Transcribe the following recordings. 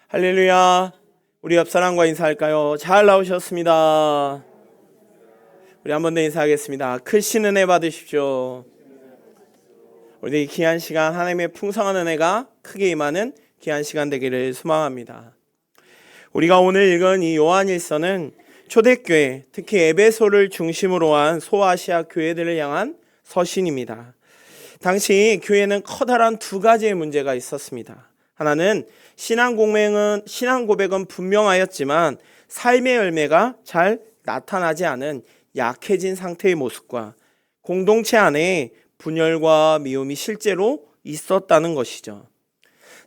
할렐루야. 우리 옆사람과 인사할까요? 잘 나오셨습니다. 우리 한 번 더 인사하겠습니다. 크신 은혜 받으십시오. 우리 귀한 시간, 하나님의 풍성한 은혜가 크게 임하는 귀한 시간 되기를 소망합니다. 우리가 오늘 읽은 이 요한일서는 초대교회, 특히 에베소를 중심으로 한 소아시아 교회들을 향한 서신입니다. 당시 교회는 커다란 두 가지의 문제가 있었습니다. 하나는 신앙 고백은 분명하였지만 삶의 열매가 잘 나타나지 않은 약해진 상태의 모습과 공동체 안에 분열과 미움이 실제로 있었다는 것이죠.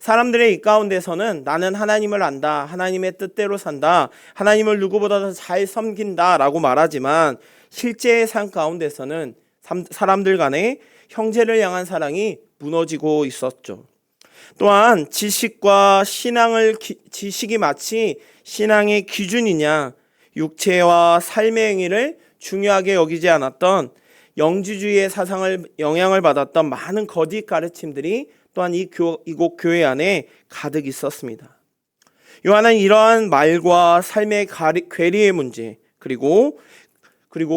사람들의 이 가운데서는 나는 하나님을 안다, 하나님의 뜻대로 산다, 하나님을 누구보다 더 잘 섬긴다 라고 말하지만 실제의 삶 가운데서는 사람들 간의 형제를 향한 사랑이 무너지고 있었죠. 또한 지식이 마치 신앙의 기준이냐, 육체와 삶의 행위를 중요하게 여기지 않았던 영지주의의 사상을 영향을 받았던 많은 거짓 가르침들이 또한 이곳 교회 안에 가득 있었습니다. 요한은 이러한 말과 삶의 괴리의 문제, 그리고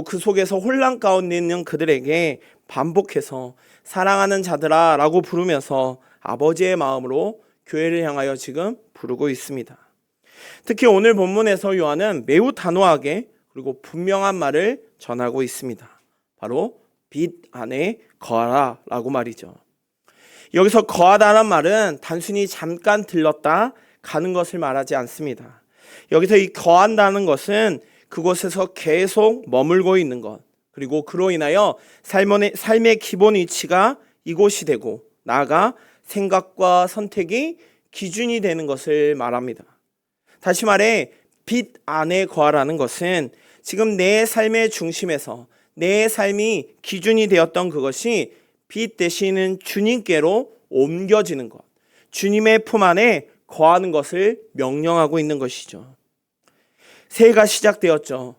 그 속에서 혼란 가운데 있는 그들에게 반복해서 사랑하는 자들아 라고 부르면서 아버지의 마음으로 교회를 향하여 지금 부르고 있습니다. 특히 오늘 본문에서 요한은 매우 단호하게 그리고 분명한 말을 전하고 있습니다. 바로 빛 안에 거하라 라고 말이죠. 여기서 거하다는 말은 단순히 잠깐 들렀다 가는 것을 말하지 않습니다. 여기서 이 거한다는 것은 그곳에서 계속 머물고 있는 것, 그리고 그로 인하여 삶의 기본 위치가 이곳이 되고 나아가 생각과 선택이 기준이 되는 것을 말합니다. 다시 말해 빛 안에 거하라는 것은 지금 내 삶의 중심에서 내 삶이 기준이 되었던 그것이 빛 되시는 주님께로 옮겨지는 것, 주님의 품 안에 거하는 것을 명령하고 있는 것이죠. 새해가 시작되었죠.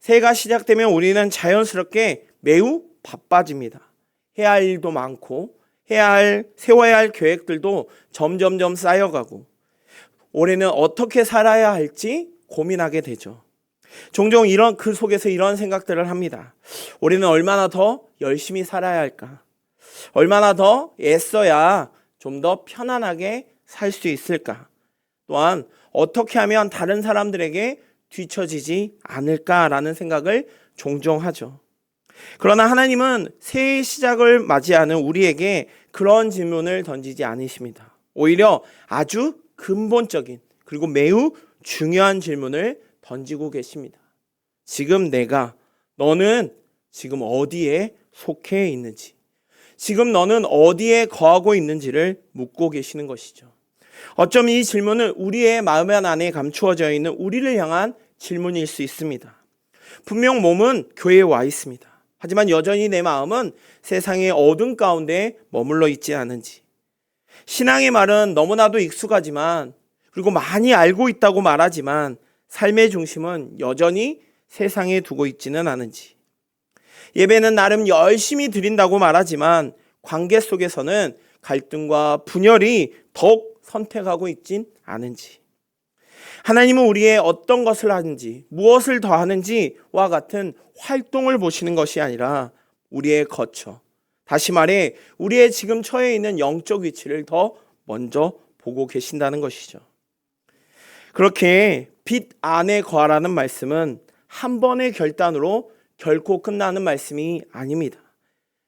새해가 시작되면 우리는 자연스럽게 매우 바빠집니다. 해야 할 일도 많고 세워야 할 계획들도 점점점 쌓여가고 올해는 어떻게 살아야 할지 고민하게 되죠. 종종 그 속에서 이런 생각들을 합니다. 올해는 얼마나 더 열심히 살아야 할까? 얼마나 더 애써야 좀 더 편안하게 살 수 있을까? 또한 어떻게 하면 다른 사람들에게 뒤처지지 않을까라는 생각을 종종 하죠. 그러나 하나님은 새해 시작을 맞이하는 우리에게 그런 질문을 던지지 않으십니다. 오히려 아주 근본적인 그리고 매우 중요한 질문을 던지고 계십니다. 지금 너는 지금 어디에 속해 있는지, 지금 너는 어디에 거하고 있는지를 묻고 계시는 것이죠. 어쩜 이 질문은 우리의 마음 안에 감추어져 있는 우리를 향한 질문일 수 있습니다. 분명 몸은 교회에 와 있습니다. 하지만 여전히 내 마음은 세상의 어둠 가운데 머물러 있지 않은지, 신앙의 말은 너무나도 익숙하지만 그리고 많이 알고 있다고 말하지만 삶의 중심은 여전히 세상에 두고 있지는 않은지, 예배는 나름 열심히 드린다고 말하지만 관계 속에서는 갈등과 분열이 더욱 선택하고 있진 않은지, 하나님은 우리의 어떤 것을 하는지, 무엇을 더 하는지와 같은 활동을 보시는 것이 아니라 우리의 거처, 다시 말해 우리의 지금 처해 있는 영적 위치를 더 먼저 보고 계신다는 것이죠. 그렇게 빛 안에 거하라는 말씀은 한 번의 결단으로 결코 끝나는 말씀이 아닙니다.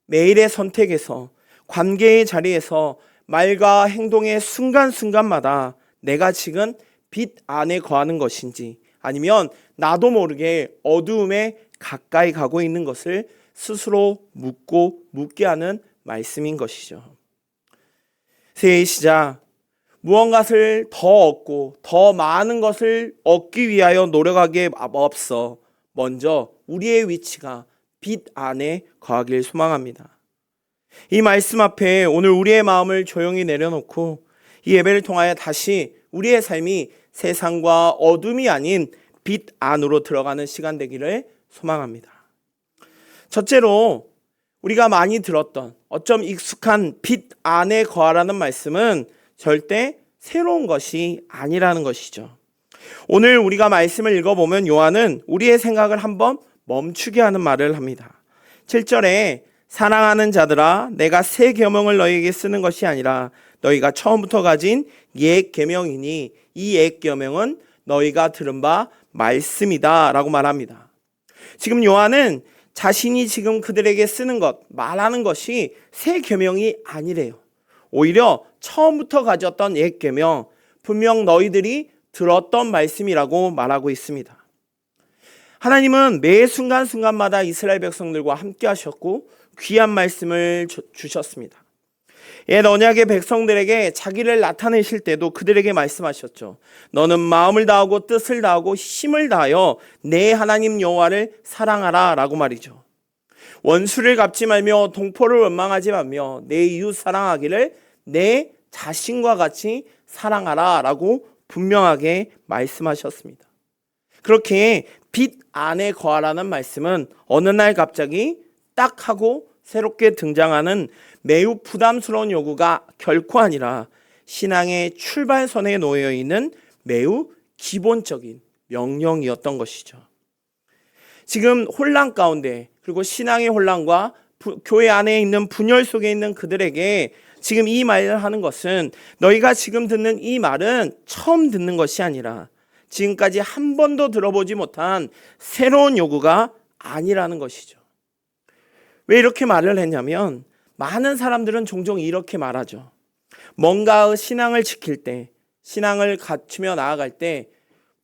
매일의 선택에서, 관계의 자리에서, 말과 행동의 순간순간마다 내가 지금 빛 안에 거하는 것인지, 아니면 나도 모르게 어두움에 가까이 가고 있는 것을 스스로 묻게 하는 말씀인 것이죠. 새해의 시작, 무언가를 더 얻고 더 많은 것을 얻기 위하여 노력하기에 앞서 먼저 우리의 위치가 빛 안에 거하길 소망합니다. 이 말씀 앞에 오늘 우리의 마음을 조용히 내려놓고 이 예배를 통하여 다시 우리의 삶이 세상과 어둠이 아닌 빛 안으로 들어가는 시간 되기를 소망합니다. 첫째로 우리가 많이 들었던 어쩜 익숙한 빛 안에 거하라는 말씀은 절대 새로운 것이 아니라는 것이죠. 오늘 우리가 말씀을 읽어보면 요한은 우리의 생각을 한번 멈추게 하는 말을 합니다. 7절에 사랑하는 자들아 내가 새 계명을 너희에게 쓰는 것이 아니라 너희가 처음부터 가진 옛 계명이니 이 옛 계명은 너희가 들은 바 말씀이다 라고 말합니다. 지금 요한은 자신이 지금 그들에게 쓰는 것, 말하는 것이 새 계명이 아니래요. 오히려 처음부터 가졌던 옛 계명, 분명 너희들이 들었던 말씀이라고 말하고 있습니다. 하나님은 매 순간순간마다 이스라엘 백성들과 함께 하셨고 귀한 말씀을 주셨습니다. 옛 언약의 백성들에게 자기를 나타내실 때도 그들에게 말씀하셨죠. 너는 마음을 다하고 뜻을 다하고 힘을 다하여 내 하나님 여호와를 사랑하라 라고 말이죠. 원수를 갚지 말며 동포를 원망하지 말며 내 이웃 사랑하기를 내 자신과 같이 사랑하라 라고 분명하게 말씀하셨습니다. 그렇게 빛 안에 거하라는 말씀은 어느 날 갑자기 딱 하고 새롭게 등장하는 매우 부담스러운 요구가 결코 아니라 신앙의 출발선에 놓여 있는 매우 기본적인 명령이었던 것이죠. 지금 혼란 가운데 그리고 신앙의 혼란과 교회 안에 있는 분열 속에 있는 그들에게 지금 이 말을 하는 것은 너희가 지금 듣는 이 말은 처음 듣는 것이 아니라 지금까지 한 번도 들어보지 못한 새로운 요구가 아니라는 것이죠. 왜 이렇게 말을 했냐면 많은 사람들은 종종 이렇게 말하죠. 뭔가의 신앙을 지킬 때, 신앙을 갖추며 나아갈 때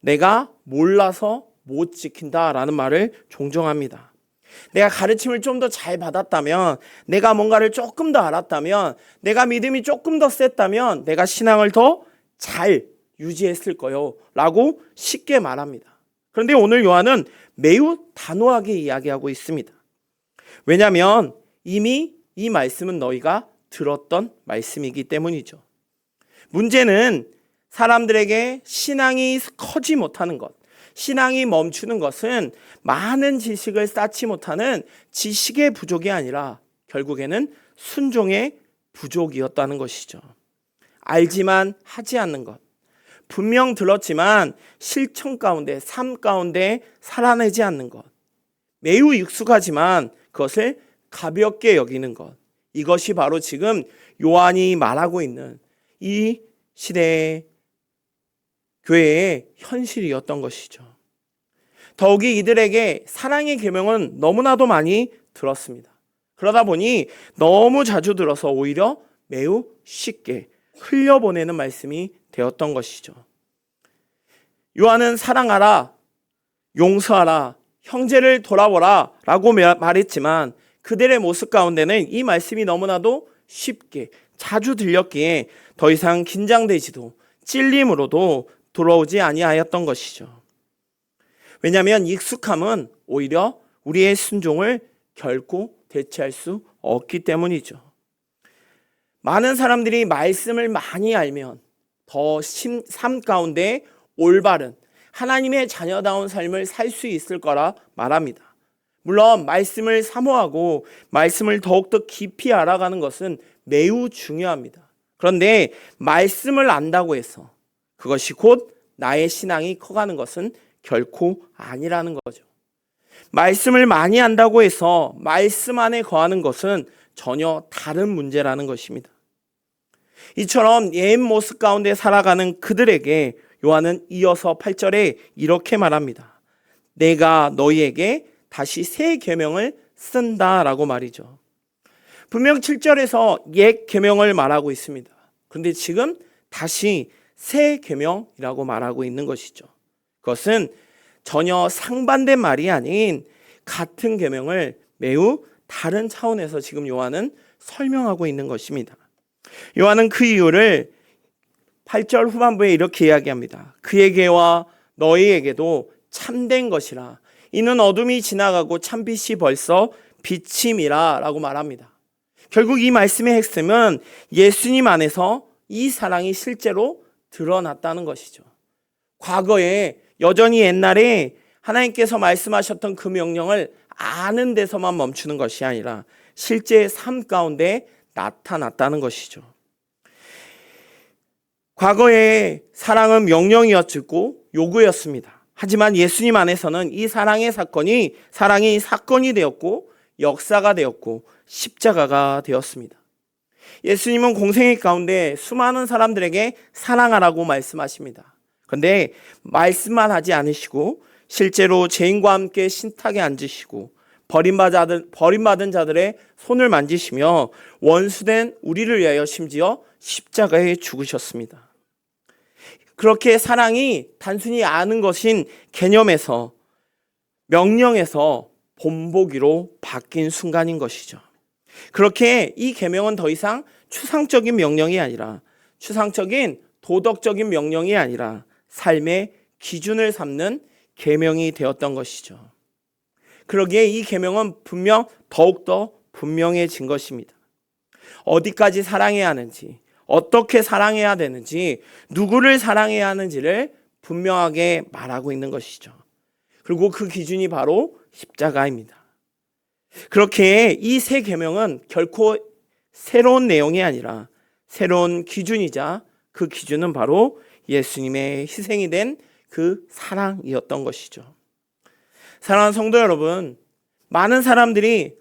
내가 몰라서 못 지킨다라는 말을 종종 합니다. 내가 가르침을 좀 더 잘 받았다면, 내가 뭔가를 조금 더 알았다면, 내가 믿음이 조금 더 셌다면 내가 신앙을 더 잘 유지했을 거요 라고 쉽게 말합니다. 그런데 오늘 요한은 매우 단호하게 이야기하고 있습니다. 왜냐하면 이미 이 말씀은 너희가 들었던 말씀이기 때문이죠. 문제는 사람들에게 신앙이 커지 못하는 것, 신앙이 멈추는 것은 많은 지식을 쌓지 못하는 지식의 부족이 아니라 결국에는 순종의 부족이었다는 것이죠. 알지만 하지 않는 것, 분명 들었지만 실천 가운데, 삶 가운데 살아내지 않는 것, 매우 익숙하지만 그것을 가볍게 여기는 것, 이것이 바로 지금 요한이 말하고 있는 이 시대의 교회의 현실이었던 것이죠. 더욱이 이들에게 사랑의 계명은 너무나도 많이 들었습니다. 그러다 보니 너무 자주 들어서 오히려 매우 쉽게 흘려보내는 말씀이 되었던 것이죠. 요한은 사랑하라, 용서하라, 형제를 돌아보라 라고 말했지만 그들의 모습 가운데는 이 말씀이 너무나도 쉽게 자주 들렸기에 더 이상 긴장되지도 찔림으로도 돌아오지 아니하였던 것이죠. 왜냐하면 익숙함은 오히려 우리의 순종을 결코 대체할 수 없기 때문이죠. 많은 사람들이 말씀을 많이 알면 더 삶 가운데 올바른 하나님의 자녀다운 삶을 살 수 있을 거라 말합니다. 물론 말씀을 사모하고 말씀을 더욱더 깊이 알아가는 것은 매우 중요합니다. 그런데 말씀을 안다고 해서 그것이 곧 나의 신앙이 커가는 것은 결코 아니라는 거죠. 말씀을 많이 안다고 해서 말씀 안에 거하는 것은 전혀 다른 문제라는 것입니다. 이처럼 옛 모습 가운데 살아가는 그들에게 요한은 이어서 8절에 이렇게 말합니다. 내가 너희에게 다시 새 계명을 쓴다라고 말이죠. 분명 7절에서 옛 계명을 말하고 있습니다. 그런데 지금 다시 새 계명이라고 말하고 있는 것이죠. 그것은 전혀 상반된 말이 아닌 같은 계명을 매우 다른 차원에서 지금 요한은 설명하고 있는 것입니다. 요한은 그 이유를 8절 후반부에 이렇게 이야기합니다. 그에게와 너희에게도 참된 것이라. 이는 어둠이 지나가고 참빛이 벌써 비침이라 라고 말합니다. 결국 이 말씀의 핵심은 예수님 안에서 이 사랑이 실제로 드러났다는 것이죠. 과거에 여전히 옛날에 하나님께서 말씀하셨던 그 명령을 아는 데서만 멈추는 것이 아니라 실제 삶 가운데 나타났다는 것이죠. 과거에 사랑은 명령이었고 요구였습니다. 하지만 예수님 안에서는 이 사랑이 사건이 되었고 역사가 되었고 십자가가 되었습니다. 예수님은 공생애 가운데 수많은 사람들에게 사랑하라고 말씀하십니다. 그런데 말씀만 하지 않으시고 실제로 죄인과 함께 신탁에 앉으시고 버림받은 자들의 손을 만지시며 원수된 우리를 위하여 심지어 십자가에 죽으셨습니다. 그렇게 사랑이 단순히 아는 것인 개념에서 명령에서 본보기로 바뀐 순간인 것이죠. 그렇게 이 계명은 더 이상 추상적인 명령이 아니라 추상적인 도덕적인 명령이 아니라 삶의 기준을 삼는 계명이 되었던 것이죠. 그러기에 이 계명은 더욱더 분명해진 것입니다. 어디까지 사랑해야 하는지, 어떻게 사랑해야 되는지, 누구를 사랑해야 하는지를 분명하게 말하고 있는 것이죠. 그리고 그 기준이 바로 십자가입니다. 그렇게 이 새 계명은 결코 새로운 내용이 아니라 새로운 기준이자 그 기준은 바로 예수님의 희생이 된 그 사랑이었던 것이죠. 사랑하는 성도 여러분, 많은 사람들이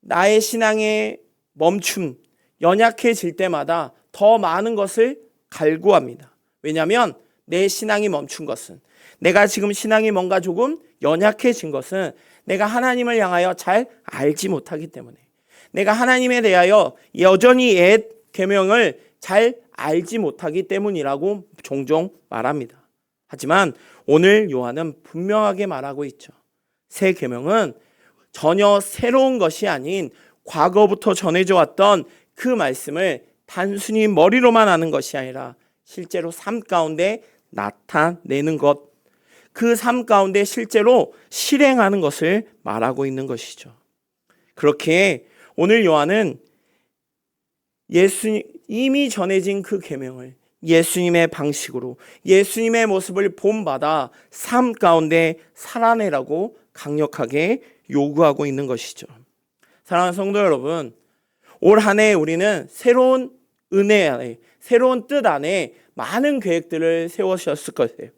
나의 신앙의 멈춤, 연약해질 때마다 더 많은 것을 갈구합니다. 왜냐하면 내 신앙이 멈춘 것은, 내가 지금 신앙이 뭔가 조금 연약해진 것은 내가 하나님을 향하여 잘 알지 못하기 때문에, 내가 하나님에 대하여 여전히 옛 계명을 잘 알지 못하기 때문이라고 종종 말합니다. 하지만 오늘 요한은 분명하게 말하고 있죠. 새 계명은 전혀 새로운 것이 아닌 과거부터 전해져 왔던 그 말씀을 단순히 머리로만 아는 것이 아니라 실제로 삶 가운데 나타내는 것, 그 삶 가운데 실제로 실행하는 것을 말하고 있는 것이죠. 그렇게 오늘 요한은 이미 전해진 그 계명을 예수님의 방식으로, 예수님의 모습을 본받아 삶 가운데 살아내라고 강력하게 요구하고 있는 것이죠. 사랑하는 성도 여러분, 올 한 해 우리는 새로운 은혜 안에, 새로운 뜻 안에 많은 계획들을 세우셨을 것이에요.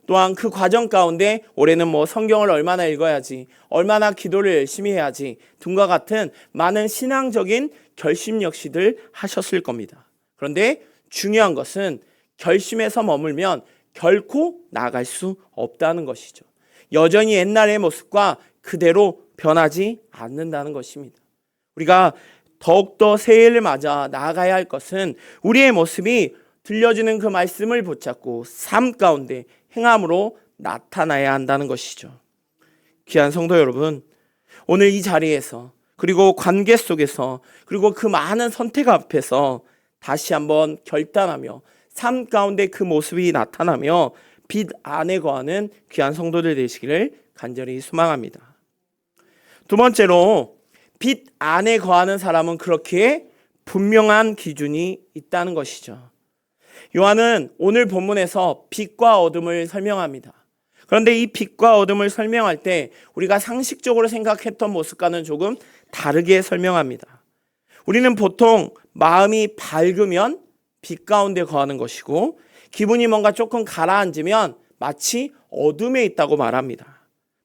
또한 그 과정 가운데 올해는 성경을 얼마나 읽어야지, 얼마나 기도를 열심히 해야지 등과 같은 많은 신앙적인 결심 역시들 하셨을 겁니다. 그런데 중요한 것은 결심에서 머물면 결코 나아갈 수 없다는 것이죠. 여전히 옛날의 모습과 그대로 변하지 않는다는 것입니다. 우리가 더욱더 새해를 맞아 나아가야 할 것은 우리의 모습이 들려주는 그 말씀을 붙잡고 삶 가운데 행함으로 나타나야 한다는 것이죠. 귀한 성도 여러분, 오늘 이 자리에서, 그리고 관계 속에서, 그리고 그 많은 선택 앞에서 다시 한번 결단하며 삶 가운데 그 모습이 나타나며 빛 안에 거하는 귀한 성도들 되시기를 간절히 소망합니다. 두 번째로, 빛 안에 거하는 사람은 그렇게 분명한 기준이 있다는 것이죠. 요한은 오늘 본문에서 빛과 어둠을 설명합니다. 그런데 이 빛과 어둠을 설명할 때 우리가 상식적으로 생각했던 모습과는 조금 다르게 설명합니다. 우리는 보통 마음이 밝으면 빛 가운데 거하는 것이고, 기분이 뭔가 조금 가라앉으면 마치 어둠에 있다고 말합니다.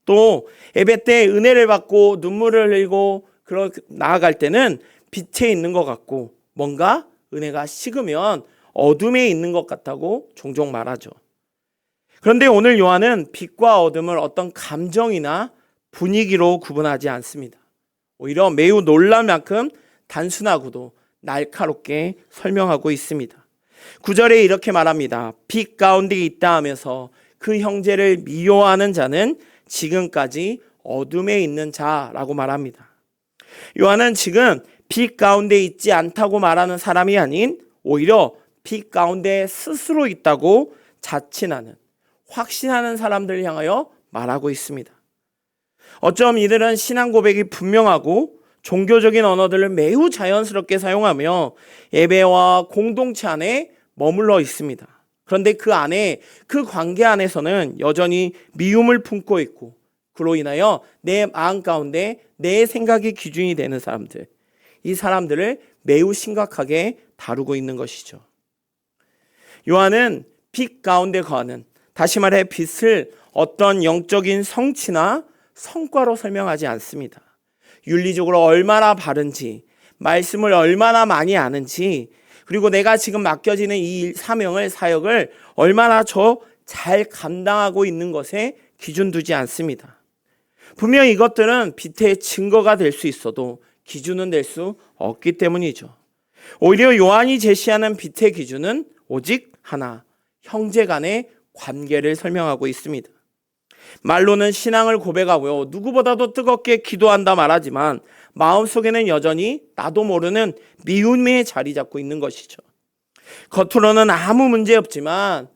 또 예배 때 은혜를 받고 눈물을 흘리고 나아갈 때는 빛에 있는 것 같고, 뭔가 은혜가 식으면 어둠에 있는 것 같다고 종종 말하죠. 그런데 오늘 요한은 빛과 어둠을 어떤 감정이나 분위기로 구분하지 않습니다. 오히려 매우 놀랄 만큼 단순하고도 날카롭게 설명하고 있습니다. 9절에 이렇게 말합니다. 빛 가운데 있다 하면서 그 형제를 미워하는 자는 지금까지 어둠에 있는 자라고 말합니다. 요한은 지금 빛 가운데 있지 않다고 말하는 사람이 아닌 오히려 빛 가운데 스스로 있다고 자신하는, 확신하는 사람들을 향하여 말하고 있습니다. 어쩜 이들은 신앙 고백이 분명하고 종교적인 언어들을 매우 자연스럽게 사용하며 예배와 공동체 안에 머물러 있습니다. 그런데 그 안에, 그 관계 안에서는 여전히 미움을 품고 있고, 그로 인하여 내 마음 가운데 내 생각이 기준이 되는 사람들, 이 사람들을 매우 심각하게 다루고 있는 것이죠. 요한은 빛 가운데 거하는, 다시 말해 빛을 어떤 영적인 성취나 성과로 설명하지 않습니다. 윤리적으로 얼마나 바른지, 말씀을 얼마나 많이 아는지, 그리고 내가 지금 맡겨지는 이 사명을, 사역을 얼마나 잘 감당하고 있는 것에 기준 두지 않습니다. 분명 이것들은 빛의 증거가 될 수 있어도 기준은 될 수 없기 때문이죠. 오히려 요한이 제시하는 빛의 기준은 오직 하나, 형제 간의 관계를 설명하고 있습니다. 말로는 신앙을 고백하고요, 누구보다도 뜨겁게 기도한다 말하지만 마음속에는 여전히 나도 모르는 미움에 자리 잡고 있는 것이죠. 겉으로는 아무 문제 없지만,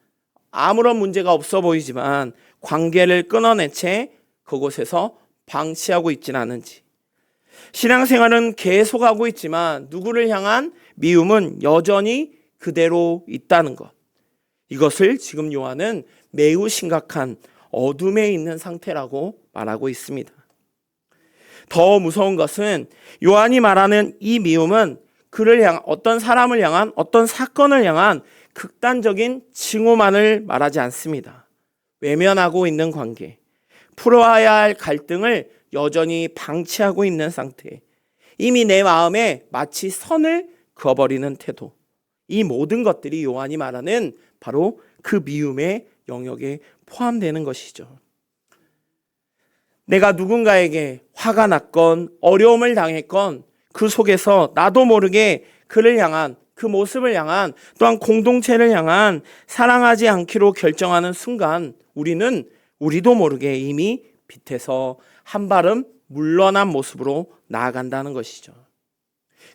아무런 문제가 없어 보이지만 관계를 끊어낸 채 그곳에서 방치하고 있지는 않은지, 신앙생활은 계속하고 있지만 누구를 향한 미움은 여전히 그대로 있다는 것, 이것을 지금 요한은 매우 심각한 어둠에 있는 상태라고 말하고 있습니다. 더 무서운 것은 요한이 말하는 이 미움은 그를 향한, 어떤 사람을 향한, 어떤 사건을 향한 극단적인 징후만을 말하지 않습니다. 외면하고 있는 관계, 풀어야 할 갈등을 여전히 방치하고 있는 상태, 이미 내 마음에 마치 선을 그어버리는 태도, 이 모든 것들이 요한이 말하는 바로 그 미움의 영역에 포함되는 것이죠. 내가 누군가에게 화가 났건 어려움을 당했건 그 속에서 나도 모르게 그를 향한, 그 모습을 향한, 또한 공동체를 향한 사랑하지 않기로 결정하는 순간 우리도 모르게 이미 빛에서 한 발음 물러난 모습으로 나아간다는 것이죠.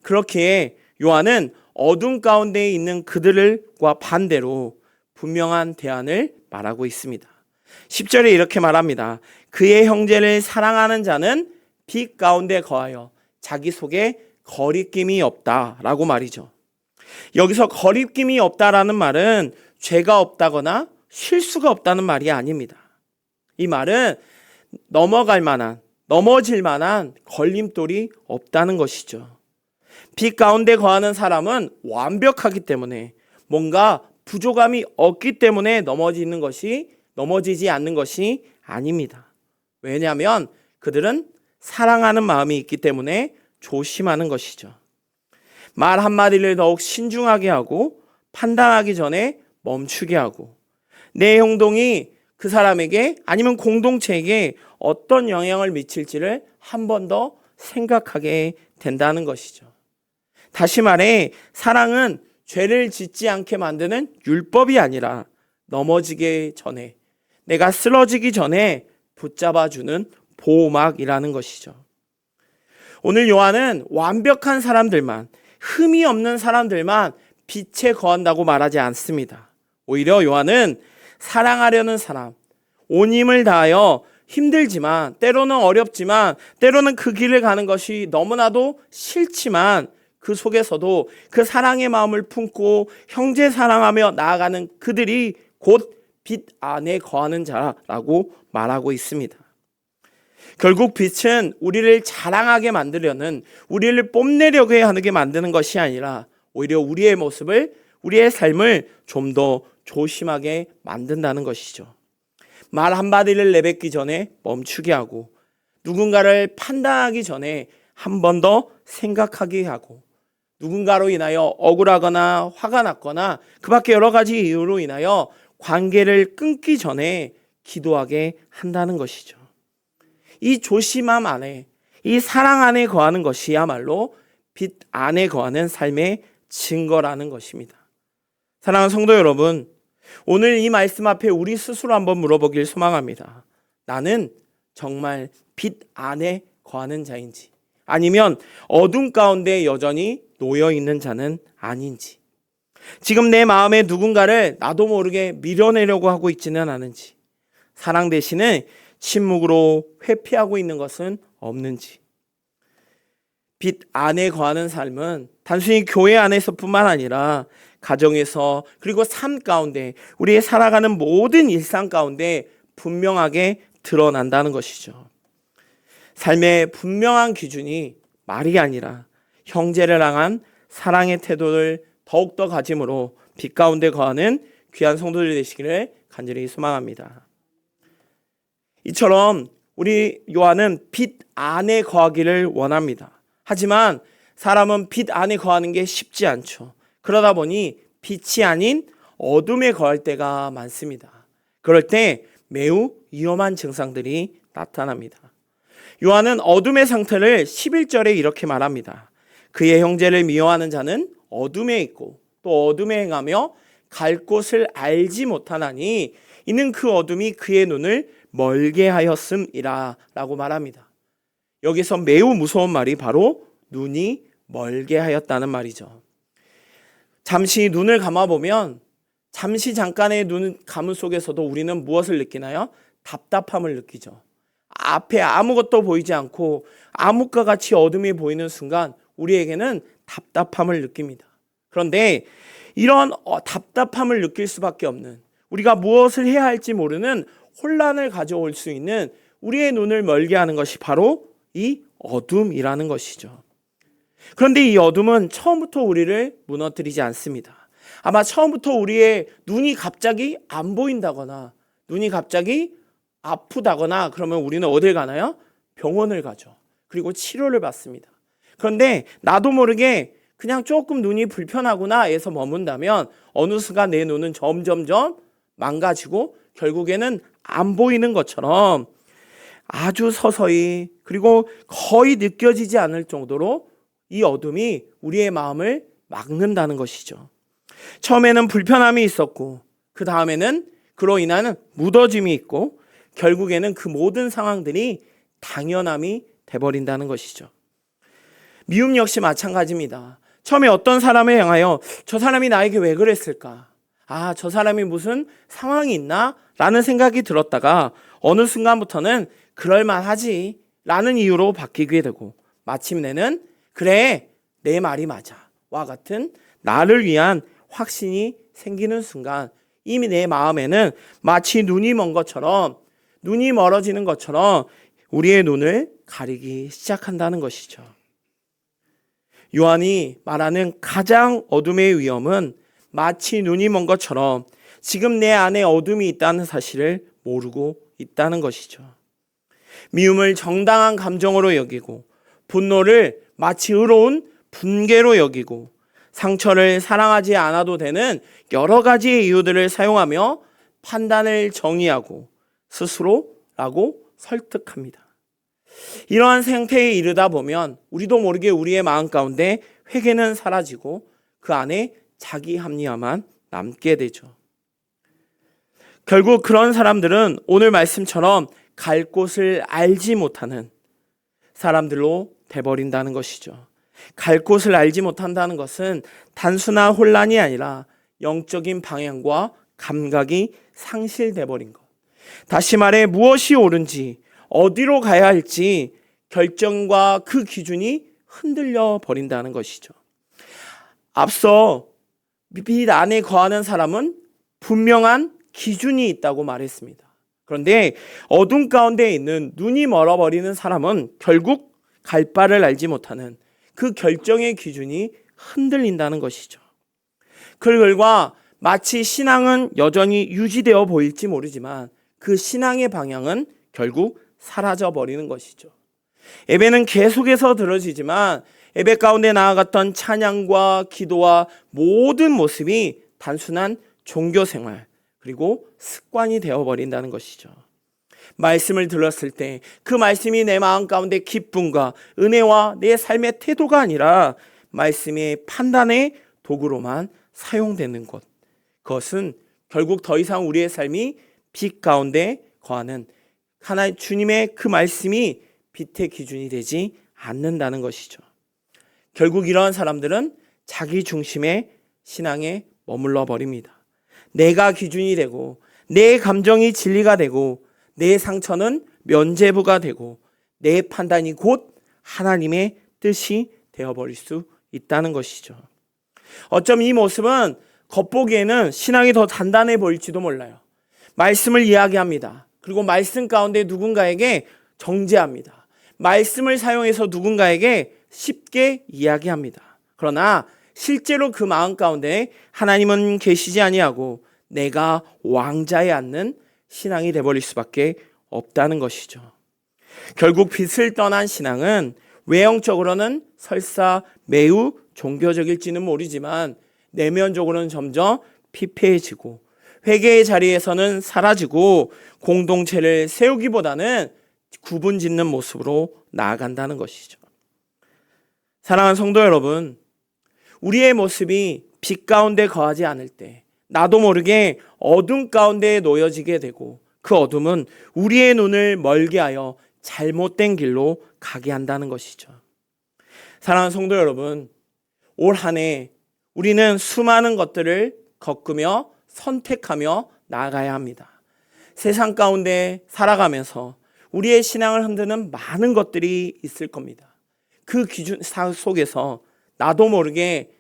그렇기에 요한은 어둠 가운데 있는 그들과 반대로 분명한 대안을 말하고 있습니다. 10절에 이렇게 말합니다. 그의 형제를 사랑하는 자는 빛 가운데 거하여 자기 속에 거리낌이 없다라고 말이죠. 여기서 거리낌이 없다라는 말은 죄가 없다거나 실수가 없다는 말이 아닙니다. 이 말은 넘어질 만한 걸림돌이 없다는 것이죠. 빛 가운데 거하는 사람은 완벽하기 때문에, 뭔가 부족함이 없기 때문에 넘어지지 않는 것이 아닙니다. 왜냐하면 그들은 사랑하는 마음이 있기 때문에 조심하는 것이죠. 말 한마디를 더욱 신중하게 하고 판단하기 전에 멈추게 하고, 내 행동이 그 사람에게 아니면 공동체에게 어떤 영향을 미칠지를 한 번 더 생각하게 된다는 것이죠. 다시 말해, 사랑은 죄를 짓지 않게 만드는 율법이 아니라 넘어지기 전에, 내가 쓰러지기 전에 붙잡아주는 보호막이라는 것이죠. 오늘 요한은 완벽한 사람들만, 흠이 없는 사람들만 빛에 거한다고 말하지 않습니다. 오히려 요한은 사랑하려는 사람, 온 힘을 다하여 힘들지만, 때로는 어렵지만, 때로는 그 길을 가는 것이 너무나도 싫지만 그 속에서도 그 사랑의 마음을 품고 형제 사랑하며 나아가는 그들이 곧 빛 안에 거하는 자라고 말하고 있습니다. 결국 빛은 우리를 자랑하게 만들려는, 우리를 뽐내려고 하게 만드는 것이 아니라 오히려 우리의 모습을, 우리의 삶을 좀 더 조심하게 만든다는 것이죠. 말 한마디를 내뱉기 전에 멈추게 하고, 누군가를 판단하기 전에 한 번 더 생각하게 하고, 누군가로 인하여 억울하거나 화가 났거나 그 밖에 여러 가지 이유로 인하여 관계를 끊기 전에 기도하게 한다는 것이죠. 이 조심함 안에, 이 사랑 안에 거하는 것이야말로 빛 안에 거하는 삶의 증거라는 것입니다. 사랑하는 성도 여러분, 오늘 이 말씀 앞에 우리 스스로 한번 물어보길 소망합니다. 나는 정말 빛 안에 거하는 자인지, 아니면 어둠 가운데 여전히 놓여 있는 자는 아닌지, 지금 내 마음에 누군가를 나도 모르게 밀어내려고 하고 있지는 않은지, 사랑 대신에 침묵으로 회피하고 있는 것은 없는지. 빛 안에 거하는 삶은 단순히 교회 안에서뿐만 아니라 가정에서, 그리고 삶 가운데, 우리의 살아가는 모든 일상 가운데 분명하게 드러난다는 것이죠. 삶의 분명한 기준이 말이 아니라 형제를 향한 사랑의 태도를 더욱더 가짐으로 빛 가운데 거하는 귀한 성도들 되시기를 간절히 소망합니다. 이처럼 우리 요한은 빛 안에 거하기를 원합니다. 하지만 사람은 빛 안에 거하는 게 쉽지 않죠. 그러다 보니 빛이 아닌 어둠에 거할 때가 많습니다. 그럴 때 매우 위험한 증상들이 나타납니다. 요한은 어둠의 상태를 11절에 이렇게 말합니다. 그의 형제를 미워하는 자는 어둠에 있고 또 어둠에 행하며 갈 곳을 알지 못하나니 이는 그 어둠이 그의 눈을 멀게 하였음이라 라고 말합니다. 여기서 매우 무서운 말이 바로 눈이 멀게 하였다는 말이죠. 잠시 눈을 감아보면 잠시 잠깐의 눈 감음 속에서도 우리는 무엇을 느끼나요? 답답함을 느끼죠. 앞에 아무것도 보이지 않고 암흑과 같이 어둠이 보이는 순간 우리에게는 답답함을 느낍니다. 그런데 이런 답답함을 느낄 수밖에 없는, 우리가 무엇을 해야 할지 모르는 혼란을 가져올 수 있는 우리의 눈을 멀게 하는 것이 바로 이 어둠이라는 것이죠. 그런데 이 어둠은 처음부터 우리를 무너뜨리지 않습니다. 아마 처음부터 우리의 눈이 갑자기 안 보인다거나 눈이 갑자기 아프다거나 그러면 우리는 어딜 가나요? 병원을 가죠. 그리고 치료를 받습니다. 그런데 나도 모르게 그냥 조금 눈이 불편하구나 해서 머문다면 어느 순간 내 눈은 점점점 망가지고 결국에는 안 보이는 것처럼 아주 서서히 그리고 거의 느껴지지 않을 정도로 이 어둠이 우리의 마음을 막는다는 것이죠. 처음에는 불편함이 있었고 그 다음에는 그로 인한 무뎌짐이 있고 결국에는 그 모든 상황들이 당연함이 돼버린다는 것이죠. 미움 역시 마찬가지입니다. 처음에 어떤 사람을 향하여 저 사람이 나에게 왜 그랬을까? 저 사람이 무슨 상황이 있나? 라는 생각이 들었다가 어느 순간부터는 그럴만하지 라는 이유로 바뀌게 되고 마침내는 그래 내 말이 맞아 와 같은 나를 위한 확신이 생기는 순간 이미 내 마음에는 마치 눈이 먼 것처럼 눈이 멀어지는 것처럼 우리의 눈을 가리기 시작한다는 것이죠. 요한이 말하는 가장 어둠의 위험은 마치 눈이 먼 것처럼 지금 내 안에 어둠이 있다는 사실을 모르고 있다는 것이죠. 미움을 정당한 감정으로 여기고 분노를 마치 의로운 분개로 여기고 상처를 사랑하지 않아도 되는 여러 가지의 이유들을 사용하며 판단을 정의하고 스스로라고 설득합니다. 이러한 상태에 이르다 보면 우리도 모르게 우리의 마음 가운데 회개는 사라지고 그 안에 자기 합리화만 남게 되죠. 결국 그런 사람들은 오늘 말씀처럼 갈 곳을 알지 못하는 사람들로 돼버린다는 것이죠. 갈 곳을 알지 못한다는 것은 단순한 혼란이 아니라 영적인 방향과 감각이 상실돼 버린 것. 다시 말해 무엇이 옳은지 어디로 가야 할지 결정과 그 기준이 흔들려 버린다는 것이죠. 앞서 빛 안에 거하는 사람은 분명한 기준이 있다고 말했습니다. 그런데 어둠 가운데 있는 눈이 멀어버리는 사람은 결국 갈 바를 알지 못하는 그 결정의 기준이 흔들린다는 것이죠. 그 결과 마치 신앙은 여전히 유지되어 보일지 모르지만 그 신앙의 방향은 결국 사라져 버리는 것이죠. 예배는 계속해서 들어지지만 예배 가운데 나아갔던 찬양과 기도와 모든 모습이 단순한 종교 생활 그리고 습관이 되어버린다는 것이죠. 말씀을 들었을 때 그 말씀이 내 마음 가운데 기쁨과 은혜와 내 삶의 태도가 아니라 말씀의 판단의 도구로만 사용되는 것, 그것은 결국 더 이상 우리의 삶이 빛 가운데 거하는 하나님 주님의 그 말씀이 빛의 기준이 되지 않는다는 것이죠. 결국 이러한 사람들은 자기 중심의 신앙에 머물러 버립니다. 내가 기준이 되고 내 감정이 진리가 되고 내 상처는 면죄부가 되고 내 판단이 곧 하나님의 뜻이 되어버릴 수 있다는 것이죠. 어쩜 이 모습은 겉보기에는 신앙이 더 단단해 보일지도 몰라요. 말씀을 이야기합니다. 그리고 말씀 가운데 누군가에게 정죄합니다. 말씀을 사용해서 누군가에게 쉽게 이야기합니다. 그러나 실제로 그 마음 가운데 하나님은 계시지 아니하고 내가 왕자에 앉는 신앙이 돼버릴 수밖에 없다는 것이죠. 결국 빛을 떠난 신앙은 외형적으로는 설사 매우 종교적일지는 모르지만 내면적으로는 점점 피폐해지고 회개의 자리에서는 사라지고 공동체를 세우기보다는 구분 짓는 모습으로 나아간다는 것이죠. 사랑하는 성도 여러분, 우리의 모습이 빛 가운데 거하지 않을 때 나도 모르게 어둠 가운데 놓여지게 되고 그 어둠은 우리의 눈을 멀게 하여 잘못된 길로 가게 한다는 것이죠. 사랑하는 성도 여러분, 올 한 해 우리는 수많은 것들을 겪으며 선택하며 나아가야 합니다. 세상 가운데 살아가면서 우리의 신앙을 흔드는 많은 것들이 있을 겁니다. 그 기준 속에서 나도 모르게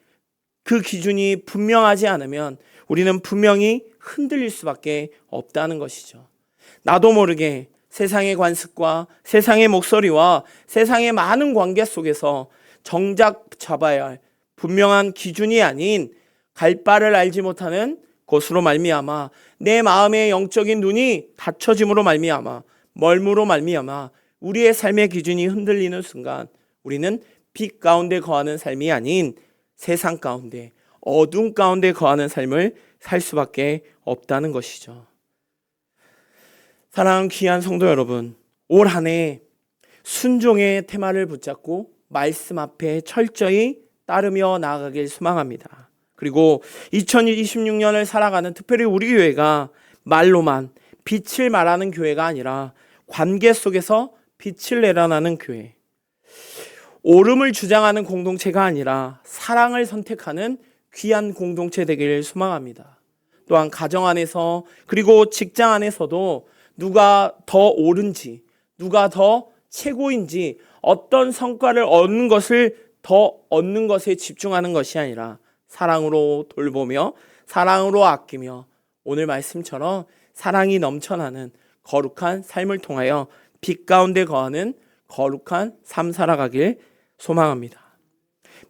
그 기준이 분명하지 않으면 우리는 분명히 흔들릴 수밖에 없다는 것이죠. 나도 모르게 세상의 관습과 세상의 목소리와 세상의 많은 관계 속에서 정작 잡아야 할 분명한 기준이 아닌 갈 바를 알지 못하는 것으로 말미암아 내 마음의 영적인 눈이 닫혀짐으로 말미암아 멀므로 말미암아 우리의 삶의 기준이 흔들리는 순간 우리는 빛 가운데 거하는 삶이 아닌 세상 가운데 어둠 가운데 거하는 삶을 살 수밖에 없다는 것이죠. 사랑하는 귀한 성도 여러분, 올 한 해 순종의 테마를 붙잡고 말씀 앞에 철저히 따르며 나아가길 소망합니다. 그리고 2026년을 살아가는 특별히 우리 교회가 말로만 빛을 말하는 교회가 아니라 관계 속에서 빛을 내려나는 교회, 옳음을 주장하는 공동체가 아니라 사랑을 선택하는 귀한 공동체 되기를 소망합니다. 또한 가정 안에서 그리고 직장 안에서도 누가 더 옳은지, 누가 더 최고인지, 어떤 성과를 얻는 것을 더 얻는 것에 집중하는 것이 아니라 사랑으로 돌보며 사랑으로 아끼며 오늘 말씀처럼 사랑이 넘쳐나는 거룩한 삶을 통하여 빛 가운데 거하는 거룩한 삶 살아가길 소망합니다.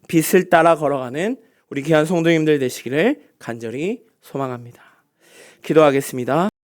빛을 따라 걸어가는 우리 귀한 성도님들 되시기를 간절히 소망합니다. 기도하겠습니다.